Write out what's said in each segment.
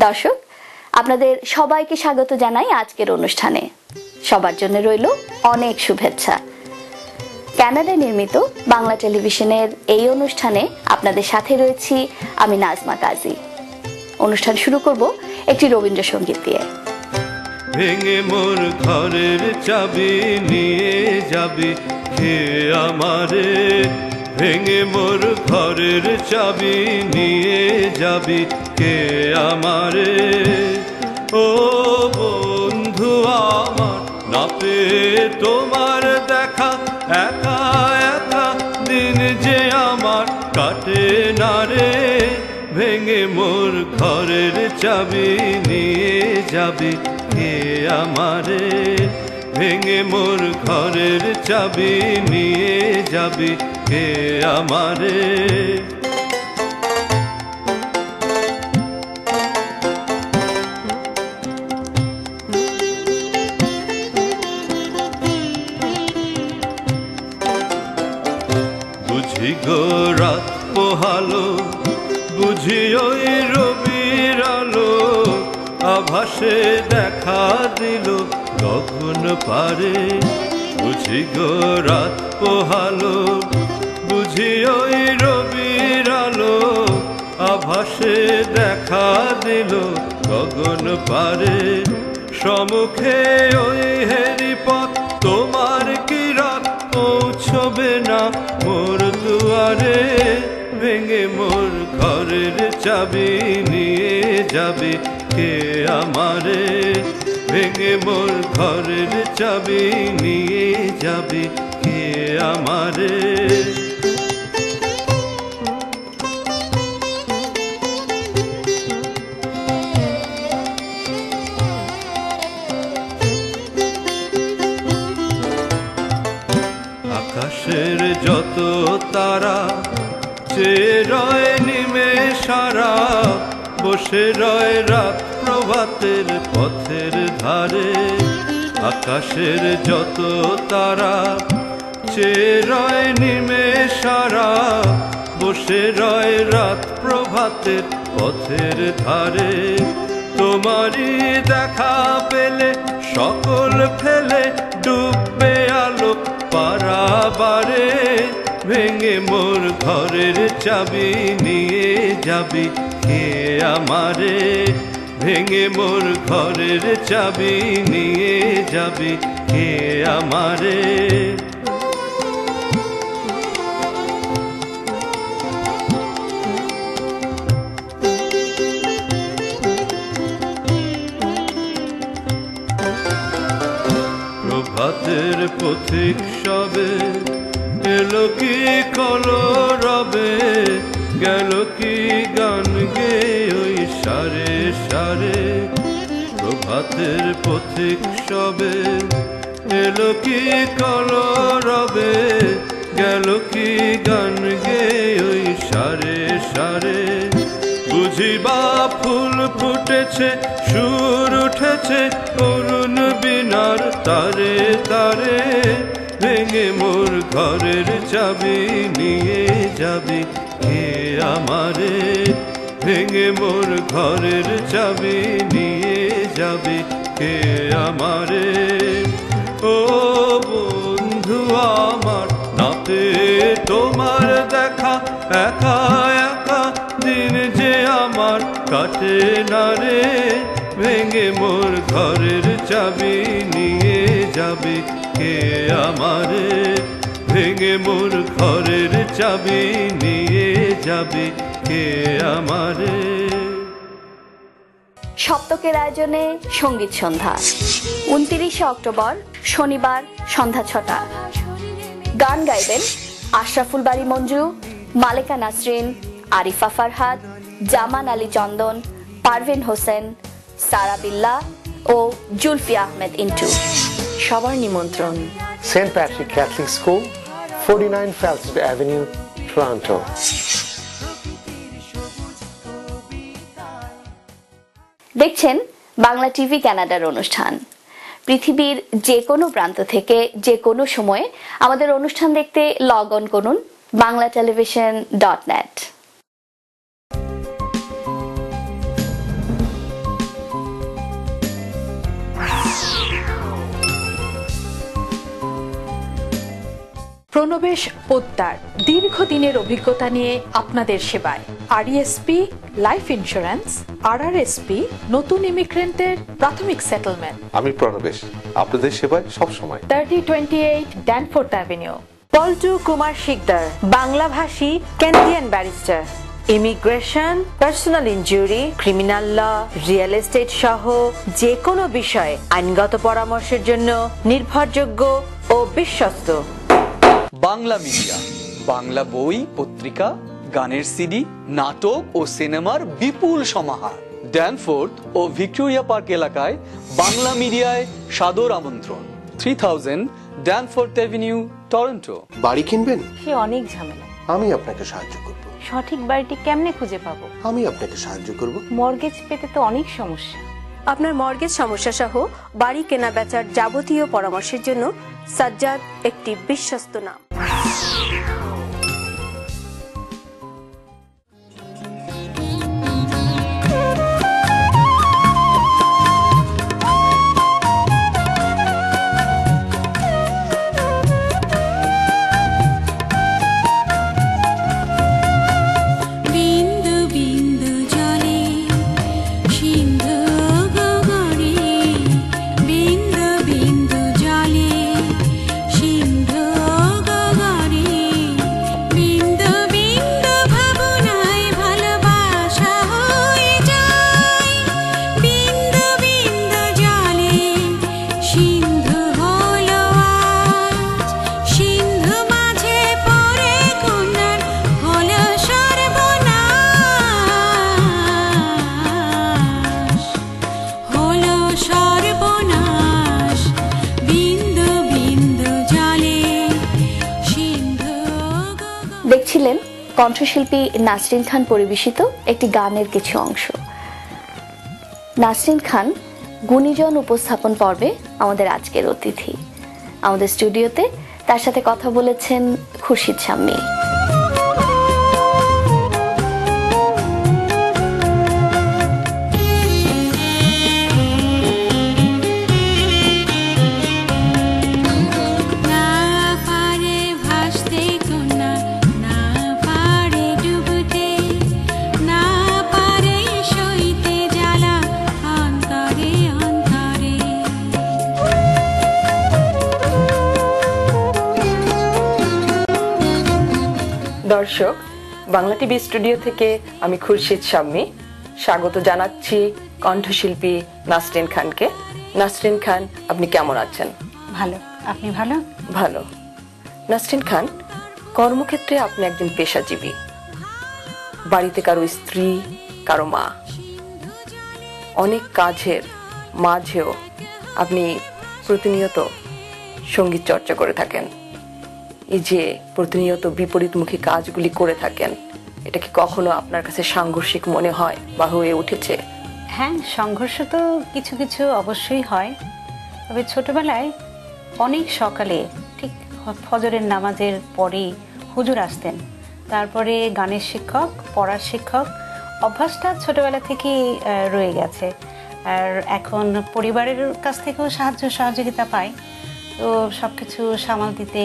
দর্শক, আপনাদের সবাইকে স্বাগত জানাই আজকের অনুষ্ঠানে। সবার জন্য রইল অনেক শুভেচ্ছা। কানাডা নির্মিত বাংলা টেলিভিশনের এই অনুষ্ঠানে আপনাদের সাথে রয়েছি আমি নাজমা কাজী। অনুষ্ঠান শুরু করব একটি রবীন্দ্রসঙ্গীত দিয়ে। ভেঙে মোর ঘরের চাবি নিয়ে যাবি কে আমারে, ভেঙে মোর ঘরের চাবি নিয়ে যাবি কে আমারে। ও বন্ধু আমার, না পেয়ে তোমার দেখা, একা একা দিন যে আমার কাটে না রে। ভেঙে মোর ঘরের চাবি নিয়ে যাবি কে আমারে, ভেঙে মোর ঘরের চাবি নিয়ে যাবি কে আমারে। বুঝি গো রাত পোহালো, বুঝি ওই রবির আলো, আভাসে দেখা দিল গগন পারে। বুঝি গো রাত পোহালো, বুঝি ওই রবির আলো, আভাসে দেখা দিল গগন পারে। সম্মুখে ওই হেরি পথ, তোমার কি রাত পৌঁছবে না মোর দুয়ারে। ভেঙে মোর ঘরের চাবি নিয়ে যাবে কে আমারে, ভেঙে মোর ঘরের চাবি নিয়ে যাবে কে আমারে। আকাশের যত তারা চেয়ে রয় নিমেষারা, বসে রয় রাত প্রভাতের পথের ধারে। আকাশের যত তারা চেয়ে রয় নিমেষারা, বসে রয় রাত প্রভাতের পথের ধারে। তোমারই দেখা পেলে সকল ফেলে ডুববে আলোক পারাবারে। ভেঙে মোর ঘরের চাবি নিয়ে যাবি কে আমারে, ভেঙে মোর ঘরের চাবি নিয়ে যাবি কে আমারে। প্রভাতের পথিক সবে এলো কি কলরবে, গেল কি গান গে ওই সারে সারে। প্রভাতের পথিক সবে এলো কি কলরবে, গেল কি গান গে ওই সারে সারে। বুঝিবা ফুল ফুটেছে, সুর উঠেছে অরুণ বীণার তারে তারে। ভেঙে মোর ঘরের চাবি নিয়ে যাবি কে আমারে, ভেঙে মোর ঘরের চাবি নিয়ে যাবি কে আমারে। ও বন্ধু আমার, না পেয়ে তোমার দেখা, একা একা দিন যে আমার কাটে না রে। ভেঙে মোর ঘরের চাবি নিয়ে যাবি কে আমারে, ভেঙে মোর ঘরের চাবি নিয়ে যাবি কে আমারে। সপ্তকের আয়োজনে সঙ্গীত সন্ধ্যা 29 অক্টোবর শনিবার সন্ধ্যা 6টা। গান গাইবেন আশরাফুল বারী মঞ্জু, মালেকা নাসরিন, আরিফা ফারহাদ, জামান আলী চন্দন, পারভিন হোসেন, সারা বিল্লাহ ও জুলফি আহমেদ ইন্টু। সবার নিমন্ত্রণ। St. Patrick Catholic School, 49 Falstad Avenue, Toronto. দেখছেন বাংলা টিভি কানাডার অনুষ্ঠান। পৃথিবীর যে কোনো প্রান্ত থেকে যে কোনো সময়ে আমাদের অনুষ্ঠান দেখতে লগ অন করুন banglatelevision.net। প্রণবেশ পোদ্দার দীর্ঘদিনের অভিজ্ঞতা নিয়ে আপনাদের সেবায়। আরইএসপি লাইফ ইন্স্যুরেন্স, আরআরএসপি নতুন ইমিগ্রেন্টদের প্রাথমিক সেটেলমেন্ট। আমি প্রণবেশ, আপনাদের সেবায় সব সময়। 3028 ড্যানফোর্থ অ্যাভিনিউ। পল্টু কুমার শিকদার, বাংলাভাষী কেন্দ্রিয়ান barrister, immigration, personal injury, criminal law, real estate সহ যে কোনো বিষয়ে আইনগত পরামর্শের জন্য নির্ভরযোগ্য ও বিশ্বস্ত। বাংলা মিডিয়া, বাংলা বই, পত্রিকা, গানের সিডি, নাটক ও সিনেমার বিপুল সমাহার। ড্যানফোর্থ ও ভিক্টোরিয়া পার্ক এলাকায় বাংলা মিডিয়ায় সাদর আমন্ত্রণ। 3000 ড্যানফোর্থ অ্যাভিনিউ, টরন্টো। বাড়ি কিনবেন? সে অনেক ঝামেলা। আমি আপনাকে সাহায্য করব। সঠিক বাড়িটি কেমনে খুঁজে পাবো? আমি আপনাকে সাহায্য করব। মর্গেজ পেতে তো অনেক সমস্যা। আপনার মর্গেজ সমস্যা সহ বাড়ি কেনা বেচার যাবতীয় পরামর্শের জন্য সাজ্জাদ একটি বিশ্বস্ত নাম। দেখছিলেন কণ্ঠশিল্পী নাসরিন খান পরিবেশিত একটি গানের কিছু অংশ। নাসরিন খান গুণীজন উপস্থাপন পর্বে আমাদের আজকের অতিথি। আমাদের স্টুডিওতে তার সাথে কথা বলেছেন খুরশিদ শাম্মী। দর্শক, বাংলা টিভি স্টুডিও থেকে আমি খুরশিদ শাম্মী স্বাগত জানাচ্ছি কণ্ঠশিল্পী নাসরিন খানকে। নাসরিন খান, আপনি কেমন আছেন? ভালো, আপনি ভালো? ভালো। নাসরিন খান, কর্মক্ষেত্রে আপনি একজন পেশাজীবী, বাড়িতে কারো স্ত্রী, কারো মা, অনেক কাজের মাঝেও আপনি প্রতিনিয়ত সঙ্গীত চর্চা করে থাকেন। এই যে প্রতিনিয়ত বিপরীতমুখী কাজগুলি করে থাকেন, এটা কি কখনো আপনার কাছে সাংঘর্ষিক মনে হয় বা হয়ে উঠেছে? হ্যাঁ, সংঘর্ষ তো কিছু কিছু অবশ্যই হয়। তবে ছোটবেলায় অনেক সকালে ঠিক ফজরের নামাজের পরেই হুজুর আসতেন, তারপরে গানের শিক্ষক, পড়ার শিক্ষক, অভ্যাসটা ছোটবেলা থেকেই রয়ে গেছে। আর এখন পরিবারের কাছ থেকেও সাহায্য সহযোগিতা পাই, তো সব কিছু সামাল দিতে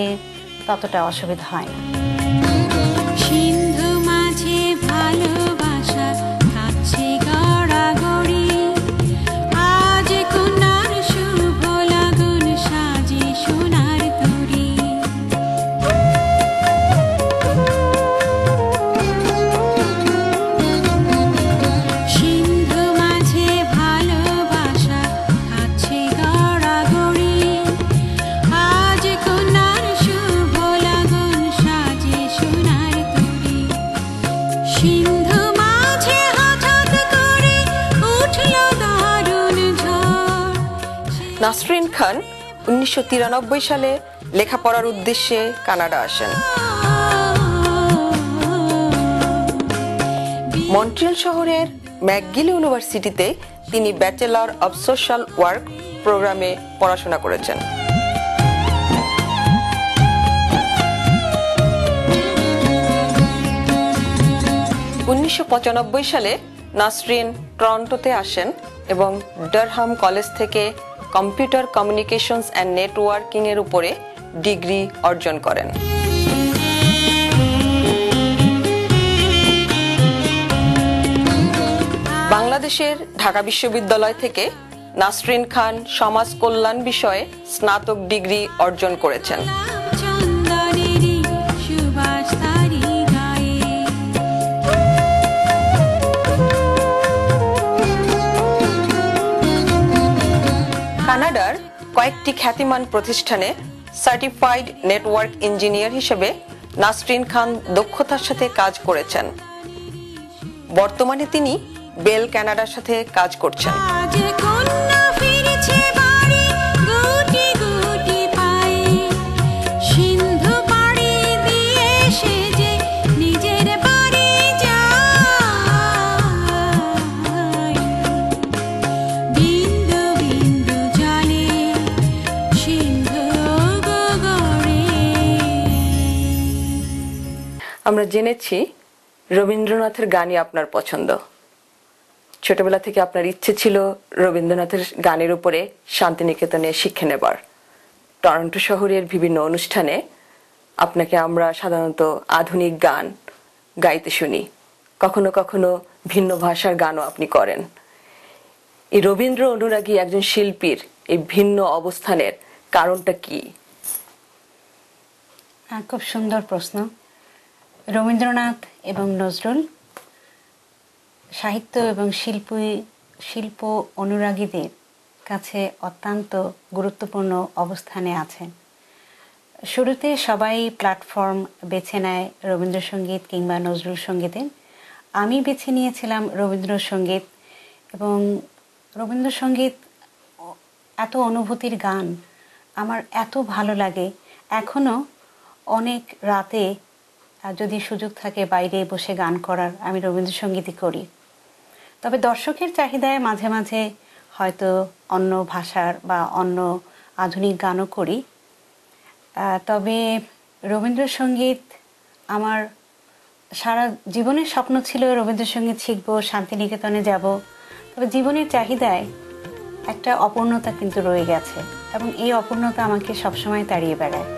ততটা অসুবিধা হয় না। সিন্ধু মাঝে ভালোবাসা কাছে গড়াগড়ি, আজ কন্যার শুভ লাগন সাজে সোনার তরী। সিন্ধু মাঝে ভালোবাসা কাছে গড়াগড়ি, আজ কন্যার শুভ লাগন সাজে সোনার তরী। সিন্ধু মাঝে হঠাৎ করে উঠল দারুণ ঝড়। নাসরিন খান 1993 সালে লেখাপড়ার উদ্দেশ্যে কানাডা আসেন। মন্ট্রিয়াল শহরের ম্যাকগিল ইউনিভার্সিটিতে তিনি ব্যাচেলর অব সোশ্যাল ওয়ার্ক প্রোগ্রামে পড়াশোনা করেছেন। 1995 সালে নাসরিন টরন্টোতে আসেন এবং ডারহাম কলেজ থেকে কম্পিউটার কমিউনিকেশনস অ্যান্ড নেটওয়ার্কিং এর উপরে ডিগ্রি অর্জন করেন। বাংলাদেশের ঢাকা বিশ্ববিদ্যালয় থেকে নাসরিন খান সমাজ কল্যাণ বিষয়ে স্নাতক ডিগ্রি অর্জন করেছেন। চন্দনেরই সুবাস তারি গায়ে কানাডার কয়েকটি খ্যাতিমান প্রতিষ্ঠানে সার্টিফাইড নেটওয়ার্ক ইঞ্জিনিয়ার হিসেবে নাসরিন খান দক্ষতার সাথে কাজ করেছেন। বর্তমানে তিনি বেল কানাডার সাথে কাজ করছেন। আজ কন্যা ফিরেছে বাড়ি গুটি গুটি পায়ে সিন্ধু পাড়ি দিয়ে সে যে নিজের বাড়ি যায় বিন্দু বিন্দু জলে সিন্ধু গগরে। আমরা জেনেছি রবীন্দ্রনাথের গানই আপনার পছন্দ। ছোটবেলা থেকে আপনার ইচ্ছে ছিল রবীন্দ্রনাথের গানের উপরে শান্তিনিকেতনে শিক্ষা নেবার। টরন্টো শহরের বিভিন্ন অনুষ্ঠানে আপনাকে আমরা সাধারণত আধুনিক গান গাইতে শুনি, কখনো কখনো ভিন্ন ভাষার গানও আপনি করেন। এই রবীন্দ্র অনুরাগী একজন শিল্পীর এই ভিন্ন অবস্থানের কারণটা কি? খুব সুন্দর প্রশ্ন। রবীন্দ্রনাথ এবং নজরুল সাহিত্য এবং শিল্প অনুরাগীদের কাছে অত্যন্ত গুরুত্বপূর্ণ অবস্থানে আছেন। শুরুতে সবাই প্ল্যাটফর্ম বেছে নেয় রবীন্দ্রসঙ্গীত কিংবা নজরুল সঙ্গীতের। আমি বেছে নিয়েছিলাম রবীন্দ্রসঙ্গীত, এবং রবীন্দ্রসঙ্গীত এত অনুভূতির গান আমার এত ভালো লাগে। এখনও অনেক রাতে যদি সুযোগ থাকে বাইরে বসে গান করার, আমি রবীন্দ্রসঙ্গীতই করি। তবে দর্শকের চাহিদায় মাঝে মাঝে হয়তো অন্য ভাষার বা অন্য আধুনিক গানও করি। তবে রবীন্দ্রসঙ্গীত আমার সারা জীবনের স্বপ্ন ছিল রবীন্দ্রসঙ্গীত শিখব, শান্তিনিকেতনে যাব। তবে জীবনের চাহিদায় একটা অপূর্ণতা কিন্তু রয়ে গেছে, এবং এই অপূর্ণতা আমাকে সবসময় তাড়িয়ে বেড়ায়।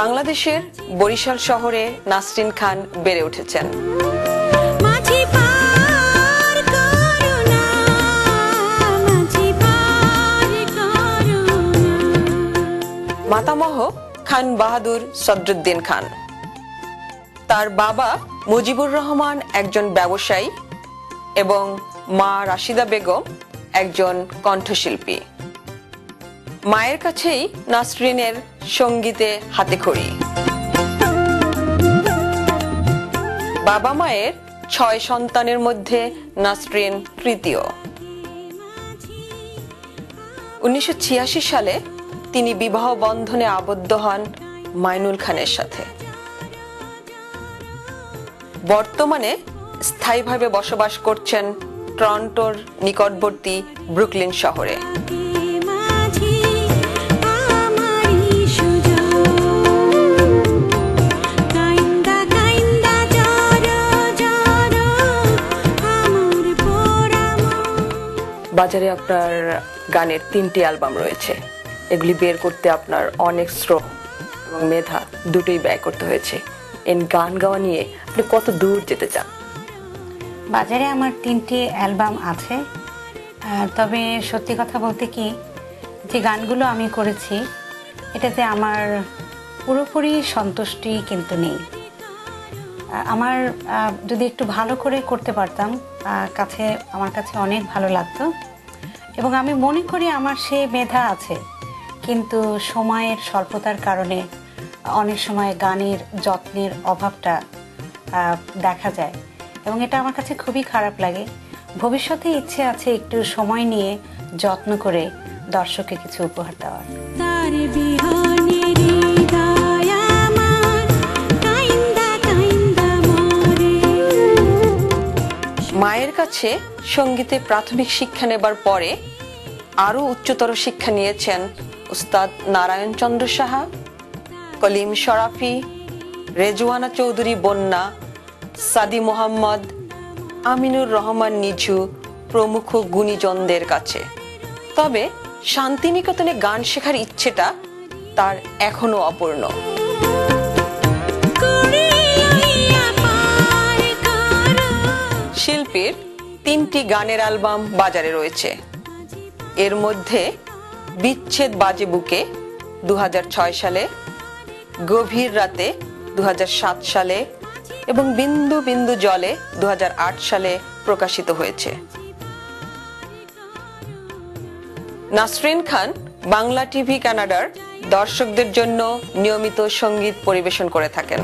বাংলাদেশের বরিশাল শহরে নাসরিন খান বেড়ে উঠেছেন। মাতামহ খান বাহাদুর সদরুদ্দিন খান। তার বাবা মুজিবুর রহমান একজন ব্যবসায়ী এবং মা রাশিদা বেগম একজন কণ্ঠশিল্পী। মায়ের কাছেই নাসরিনের সঙ্গীতে হাতেখড়ি। বাবা মায়ের 6 সন্তানের মধ্যে নাসরিন তৃতীয়। 1986 সালে তিনি বিবাহ বন্ধনে আবদ্ধ হন মাইনুল খানের সাথে। বর্তমানে স্থায়ীভাবে বসবাস করছেন টরন্টোর নিকটবর্তী ব্রুকলিন শহরে। বাজারে আপনার গানের 3টি অ্যালবাম রয়েছে। এগুলি বের করতে আপনার অনেক শ্রম এবং মেধা দুটোই ব্যয় করতে হয়েছে। এই গান গাওয়া নিয়ে আপনি কত দূর যেতে চান? বাজারে আমার 3টি অ্যালবাম আছে, তবে সত্যি কথা বলতে কি, যে গানগুলো আমি করেছি এটাতে আমার পুরোপুরি সন্তুষ্টি কিন্তু নেই। আমার যদি একটু ভালো করে করতে পারতাম আমার কাছে অনেক ভালো লাগতো, এবং আমি মনে করি আমার সে মেধা আছে, কিন্তু সময়ের স্বল্পতার কারণে অনেক সময় গানের যত্নের অভাবটা দেখা যায়, এবং এটা আমার কাছে খুবই খারাপ লাগে। ভবিষ্যতে ইচ্ছে আছে একটু সময় নিয়ে যত্ন করে দর্শককে কিছু উপহার দেওয়ার। মায়ের কাছে সঙ্গীতে প্রাথমিক শিক্ষা নেবার পরে আরো উচ্চতর শিক্ষা নিয়েছেন উস্তাদ নারায়ণ চন্দ্র সাহা, কলিম শরাফি, রেজওয়ানা চৌধুরী বন্যা, সাদি মোহাম্মদ, আমিনুর রহমান নিঝু প্রমুখ গুণীজনদের কাছে। তবে শান্তিনিকেতনে গান শেখার ইচ্ছেটা তার এখনো অপূর্ণ। শিল্পীর 3টি গানের অ্যালবাম বাজারে রয়েছে। এর মধ্যে বিচ্ছেদ বাজে বুকে 2006 সালে, গভীর রাতে 2007 সালে এবং বিন্দু বিন্দু জলে 2008 সালে প্রকাশিত হয়েছে। নাসরিন খান বাংলা টিভি কানাডার দর্শকদের জন্য নিয়মিত সঙ্গীত পরিবেশন করে থাকেন।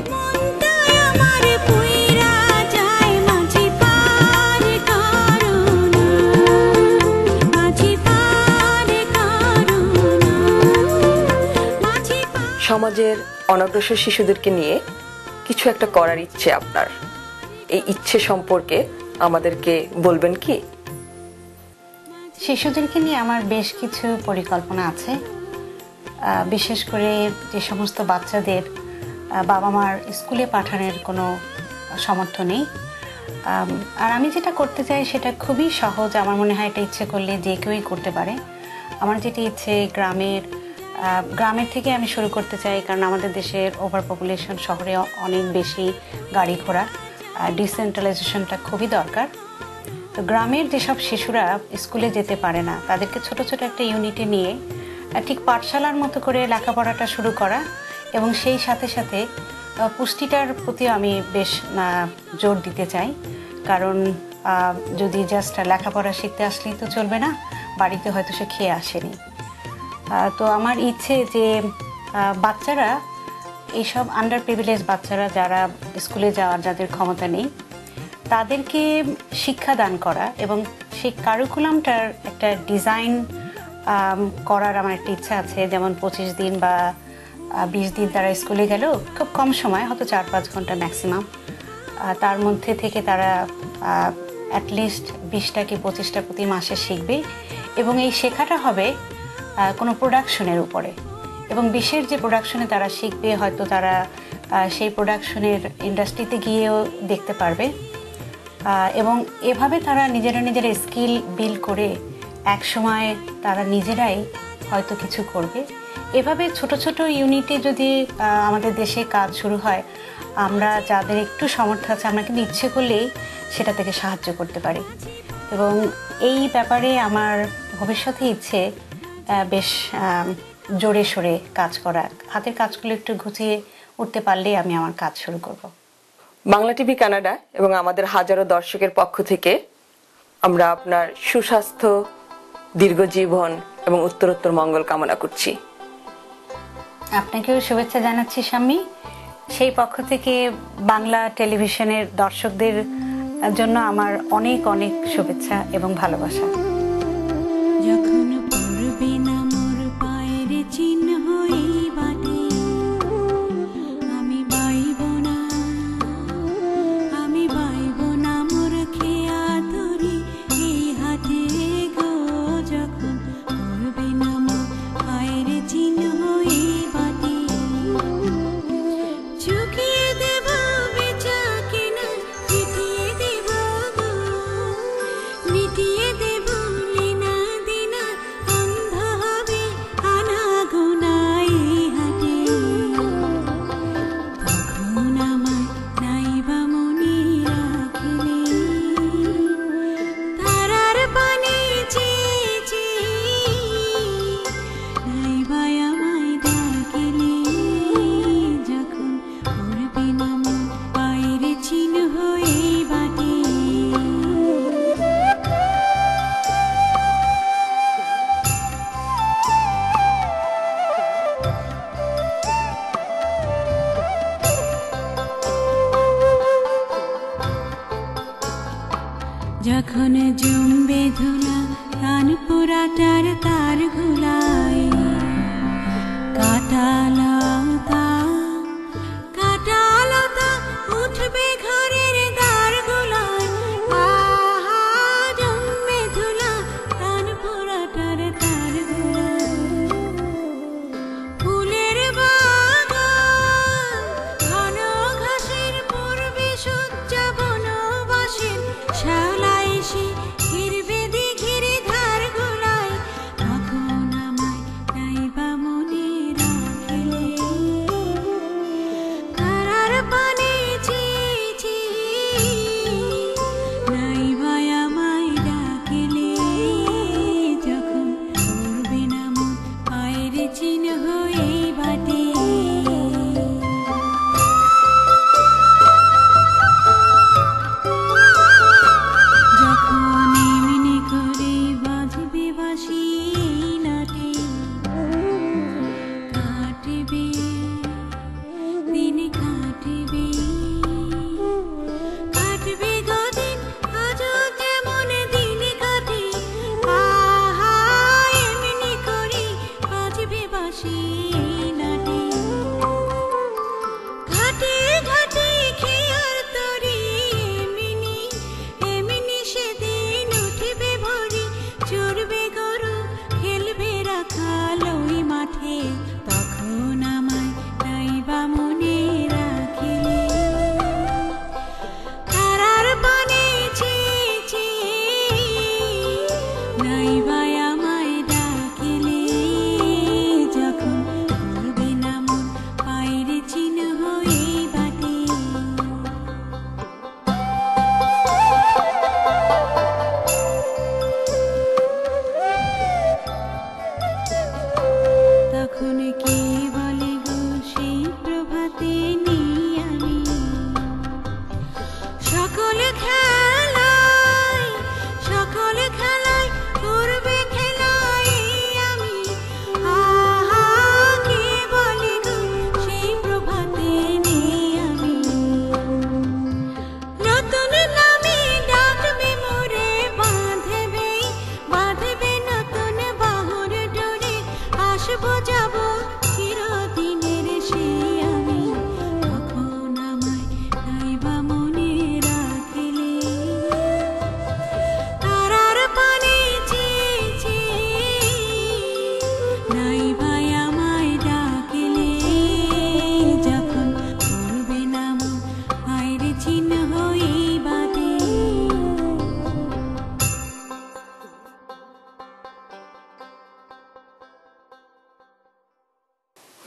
সমাজের অনগ্রসর শিশুদেরকে নিয়ে কিছু একটা করার ইচ্ছে আপনার, এই ইচ্ছে সম্পর্কে আমাদেরকে বলবেন কি? শিশুদেরকে নিয়ে আমার বেশ কিছু পরিকল্পনা আছে। বিশেষ করে যে সমস্ত বাচ্চাদের বাবা মার স্কুলে পাঠানোর কোনো সামর্থ্য নেই, আর আমি যেটা করতে চাই সেটা খুবই সহজ। আমার মনে হয় এটা ইচ্ছে করলে যে কেউই করতে পারে। আমার যেটি ইচ্ছে গ্রামের থেকে আমি শুরু করতে চাই, কারণ আমাদের দেশের ওভার পপুলেশন, শহরে অনেক বেশি গাড়ি ঘোড়া, ডিসেন্ট্রালাইজেশনটা খুবই দরকার। তো গ্রামের যেসব শিশুরা স্কুলে যেতে পারে না তাদেরকে ছোট ছোট একটা ইউনিটে নিয়ে ঠিক পাঠশালার মতো করে লেখাপড়াটা শুরু করা, এবং সেই সাথে সাথে পুষ্টিটার প্রতি আমি বেশ জোর দিতে চাই। কারণ যদি জাস্ট লেখাপড়া শিখতে আসলেই তো চলবে না, বাড়িতে হয়তো সে খেয়ে আসেনি। তো আমার ইচ্ছে যে বাচ্চারা, এইসব আন্ডার প্রিভিলেজ বাচ্চারা যারা স্কুলে যাওয়ার যাদের ক্ষমতা নেই, তাদেরকে শিক্ষা দান করা এবং সেই কারিকুলামটার একটা ডিজাইন করার আমার একটা ইচ্ছা আছে। যেমন 25 দিন বা 20 দিন তারা স্কুলে গেলেও খুব কম সময়, হয়তো 4-5 ঘন্টা ম্যাক্সিমাম, তার মধ্যে থেকে তারা অ্যাটলিস্ট 20টা কি 25টা প্রতি মাসে শিখবে, এবং এই শেখাটা হবে কোনো প্রোডাকশনের উপরে, এবং বিশ্বের যে প্রোডাকশনে তারা শিখবে হয়তো তারা সেই প্রোডাকশনের ইন্ডাস্ট্রিতে গিয়েও দেখতে পারবে, এবং এভাবে তারা নিজেরা স্কিল বিল্ড করে এক সময় তারা নিজেরাই হয়তো কিছু করবে। এভাবে ছোট ছোট ইউনিটে যদি আমাদের দেশে কাজ শুরু হয়, আমরা যাদের একটু সামর্থ্য আছে আমরা কিন্তু ইচ্ছে করলেই সেটা থেকে সাহায্য করতে পারি। এবং এই ব্যাপারে আমার ভবিষ্যতে ইচ্ছে বেশ জোরে সোরে কাজ করা, হাতের কাজগুলো একটু গুছিয়ে উঠতে পারলেই আমি আমার কাজ শুরু করব। বাংলা টিভি কানাডা এবং আমাদের হাজারো দর্শকের পক্ষ থেকে আমরা আপনার সুস্বাস্থ্য, দীর্ঘজীবন এবং উত্তরোত্তর মঙ্গল কামনা করছি। আপনাকেও শুভেচ্ছা জানাচ্ছি স্বামী। সেই পক্ষ থেকে বাংলা টেলিভিশনের দর্শকদের জন্য আমার অনেক অনেক শুভেচ্ছা এবং ভালোবাসা। যখন পড়বে না মোর পায়ের চিহ্ন এই বাটে, আমি বাইব না মোর খেয়া ধরি এই হাতে গো। যখন পড়বে না মোর পায়ের চিহ্ন এই বাটে, চুকিয়ে দেব বেচা কেনা, মিটিয়ে দেব গো, মিটিয়ে দেব লেনা দেনা, অন্ধ হবে আনা গোনা এই হাটে। তখন আমায় নাইবা মনে রাখিলে, তারার পানে চেয়ে চেয়ে নাইবা আমায় ডাকিলে। যখন পড়বে না মোর পায়ের চিহ্ন এই বাটে, যখন জমবে ধুলা কান পোড়াটার তার ঘুলাই, কাটালতা উঠবে ঘরের দ্বার গুলায়। আহা জমবে ধুলা কান পোড়াটার তার ঘুলাই, ফুলের বাগান ঘন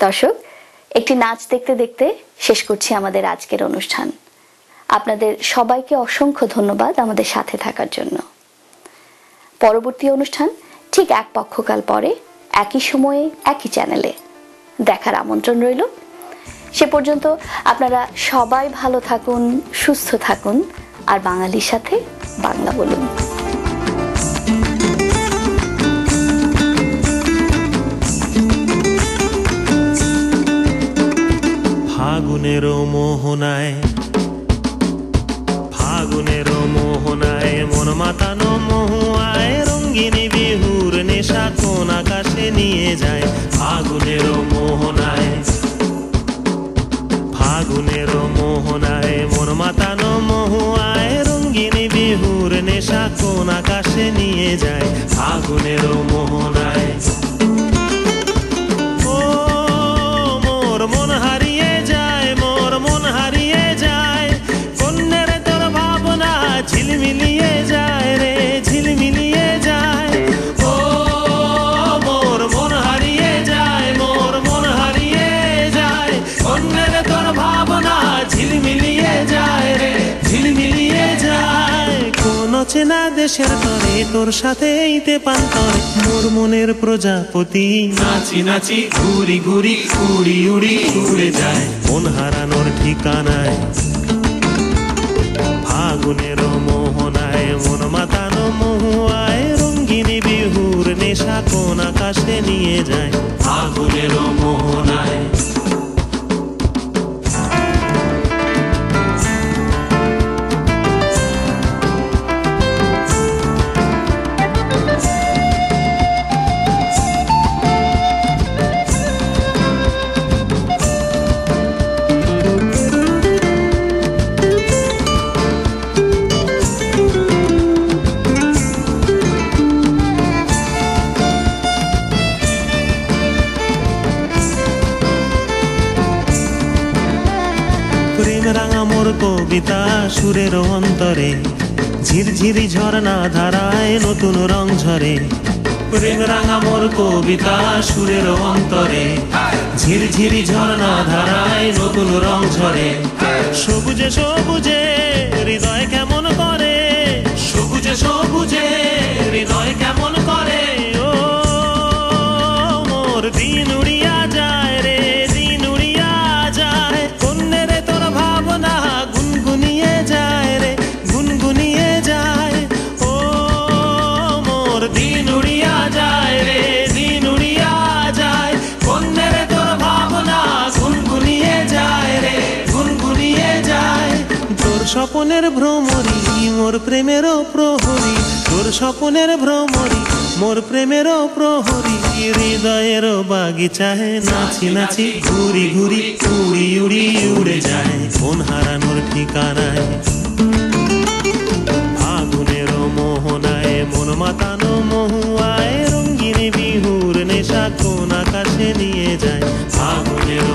দর্শক, একটি নাচ দেখতে দেখতে শেষ করছি আমাদের আজকের অনুষ্ঠান। আপনাদের সবাইকে অসংখ্য ধন্যবাদ আমাদের সাথে থাকার জন্য। পরবর্তী অনুষ্ঠান ঠিক এক পক্ষকাল পরে একই সময়ে একই চ্যানেলে দেখার আমন্ত্রণ রইল। সে পর্যন্ত আপনারা সবাই ভালো থাকুন, সুস্থ থাকুন, আর বাঙালির সাথে বাংলা বলুন। ফাগুনের মোহনায় মন মাতানো মহুয়ায় রঙ্গিনী বিহুর নেশা কোন আকাশে নিয়ে যায়। ফাগুনের মোহনায় মন মাতানো মহুয়ায় রঙ্গিনী বিহুর নেশা কোন আকাশে নিয়ে যায়। ফাগুনের মোহনায় মন হারিয়ে যায়, মোর মন হারিয়ে যায়, কন্যের তোর ভাবনা ঝিলমিলিয়ে যায় রে, ঝিলমিলিয়ে যায়। ও মোর মন হারিয়ে যায়, মোর মন হারিয়ে যায়, কন্যের তোর ভাবনা ঝিলমিলিয়ে যায় রে, ঝিলমিলিয়ে যায়। কোন চেনা দেশের তরে তোর সাথে এইতে পান্তরে মোর মনের প্রজাপতি নাচি নাচি ঘুরি ঘুরি উড়ি উড়ি উড়ে যায় মন হারানোর ঠিকানায়। ফাগুনের মোহনায় মন মাতানো মহুয়ায় রঙ্গিনী বিহুর নেশা কোন আকাশে নিয়ে যায়। ফাগুনের মোহনায় কবিতা সুরের অন্তরে ঝিরঝিরি ঝর্ণা ধারায় নতুন রং ঝরে। প্রেম রাঙা মোর কবিতা সুরের অন্তরে ঝিরঝিরি ঝর্ণা ধারায় নতুন রং ঝরে। সবুজে সবুজে হৃদয় কেমন করে, সবুজে সবুজে হৃদয় কেমন করে। ও মোর দিন উড়িয়া যায় রে, দিন উড়িয়া যায়, কন্যের তোর ভাবনা গুনগুনিয়ে যায় রে, গুনগুনিয়ে যায়। ও মোর দিন উড়িয়া যায় রে, দিন উড়িয়া যায়, কন্যের তোর ভাবনা গুনগুনিয়ে যায় রে, গুনগুনিয়ে যায়। তোর স্বপনের ভ্রমরি মোর প্রেমেরও প্রহরী, তোর স্বপনের ভ্রমরি মোর প্রেমেরও প্রহরী। হৃদয়ের বাগিচায় নাচি নাচি ঘুরি ঘুরি উড়ি উড়ি উড়ে যায় মন হারানোর ঠিকানায়। ফাগুনের মোহনায় মন মাতানো মহুয়ায় রঙ্গিনী বিহুর নেশা কোন আকাশে নিয়ে যায়। ফাগুনের